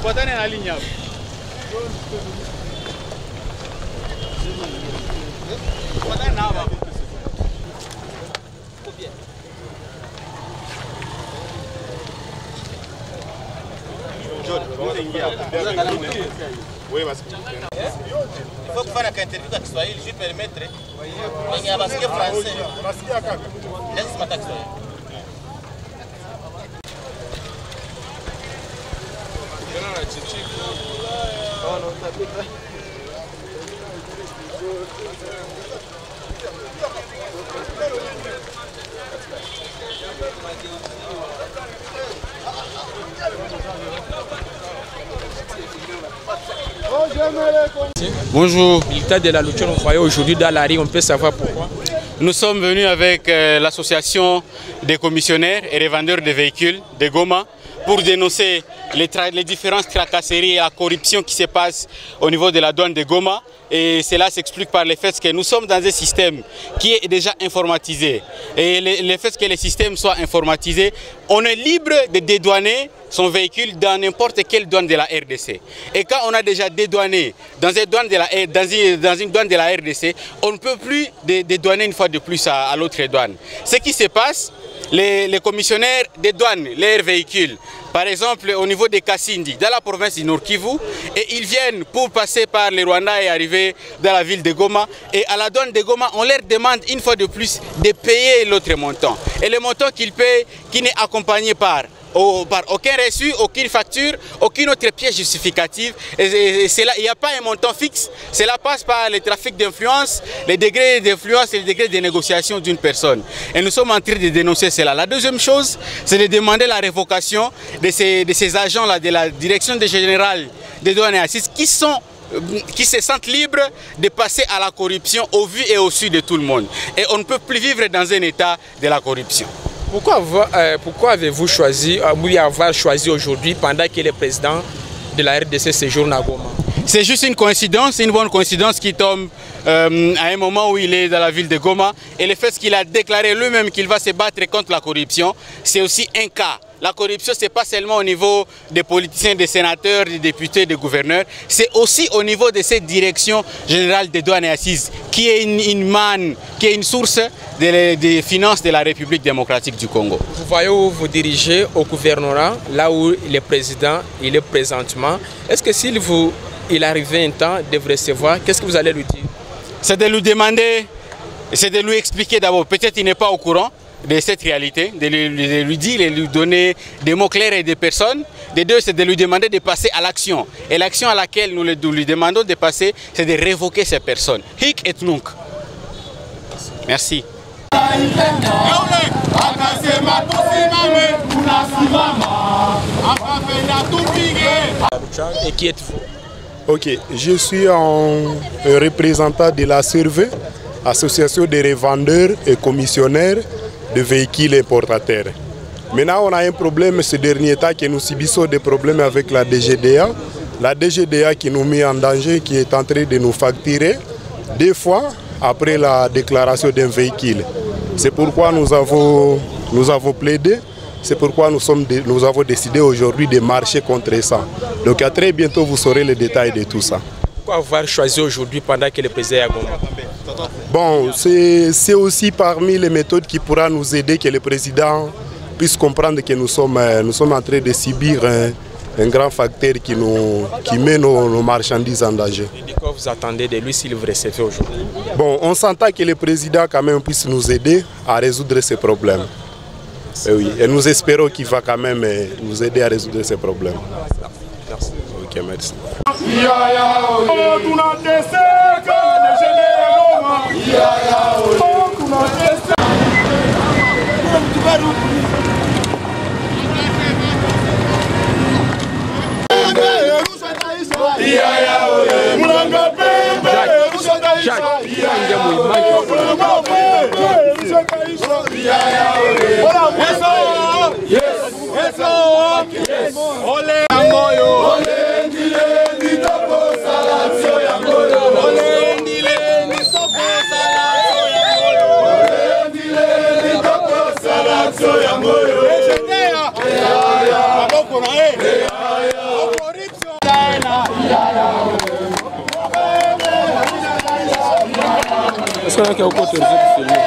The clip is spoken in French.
Il faut faire un interview avec Swahili, je vais permettre. Il y a masqué français. Laisse-moi t'accéder. Bonjour. L'état de la lutte, on voyait aujourd'hui dans la rue, on peut savoir pourquoi. Nous sommes venus avec l'association des commissionnaires et revendeurs de véhicules de Goma pour dénoncer les différentes tracasseries et la corruption qui se passe au niveau de la douane de Goma. Et cela s'explique par le fait que nous sommes dans un système qui est déjà informatisé. Et le fait que les systèmes soient informatisés, on est libre de dédouaner son véhicule dans n'importe quelle douane de la RDC. Et quand on a déjà dédouané dans une douane de la RDC, on ne peut plus dédouaner une fois de plus à l'autre douane. Ce qui se passe, les commissionnaires dédouanent leurs véhicules, par exemple au niveau de Kassindi, dans la province du Nord Kivu, et ils viennent pour passer par le Rwanda et arriver dans la ville de Goma. Et à la douane de Goma, on leur demande une fois de plus de payer l'autre montant. Et le montant qu'ils payent, qui n'est accompagné par aucun reçu, aucune facture, aucune autre pièce justificative. Et il n'y a pas un montant fixe. Cela passe par le trafic d'influence, les degrés d'influence et les degrés de négociation d'une personne. Et nous sommes en train de dénoncer cela. La deuxième chose, c'est de demander la révocation de ces agents-là de la direction générale des douanes et assises qui se sentent libres de passer à la corruption au vu et au su de tout le monde. Et on ne peut plus vivre dans un état de la corruption. Pourquoi avez-vous choisi, avoir choisi aujourd'hui, pendant que le président de la RDC séjourne à Goma? C'est juste une coïncidence, une bonne coïncidence qui tombe à un moment où il est dans la ville de Goma. Et le fait qu'il a déclaré lui-même qu'il va se battre contre la corruption, c'est aussi un cas. La corruption, ce n'est pas seulement au niveau des politiciens, des sénateurs, des députés, des gouverneurs, c'est aussi au niveau de cette direction générale des douanes et assises, qui est une manne, qui est une source des finances de la République démocratique du Congo. Vous voyez où vous dirigez au gouvernorat, là où le président il est présentement. Est-ce que s'il arrivait un temps de vous recevoir, qu'est-ce que vous allez lui dire? C'est de lui demander, c'est de lui expliquer d'abord, peut-être il n'est pas au courant de cette réalité, de lui dire, de lui donner des mots clairs et des personnes. De deux, c'est de lui demander de passer à l'action. Et l'action à laquelle nous lui demandons de passer, c'est de révoquer ces personnes. Hic et nunc. Merci. Et qui êtes-vous? Ok, je suis un représentant de la CERVE, Association des revendeurs et commissionnaires de véhicules importateurs. Maintenant, on a un problème ce dernier temps que nous subissons des problèmes avec la DGDA. La DGDA qui nous met en danger, qui est en train de nous facturer 2 fois après la déclaration d'un véhicule. C'est pourquoi nous avons plaidé, c'est pourquoi nous avons décidé aujourd'hui de marcher contre ça. Donc à très bientôt, vous saurez les détails de tout ça. Pourquoi avoir choisi aujourd'hui pendant que le président est à Goma? Bon, c'est aussi parmi les méthodes qui pourra nous aider que le président puisse comprendre que nous sommes en train de subir un grand facteur qui met nos marchandises en danger. Et de quoi vous attendez de lui s'il vous recevait aujourd'hui? Bon, on s'entend que le président quand même puisse nous aider à résoudre ces problèmes. Et oui, et nous espérons qu'il va quand même nous aider à résoudre ces problèmes. Merci. Ok, merci. Est-ce qu'on a qu'à autorisé pour filmer?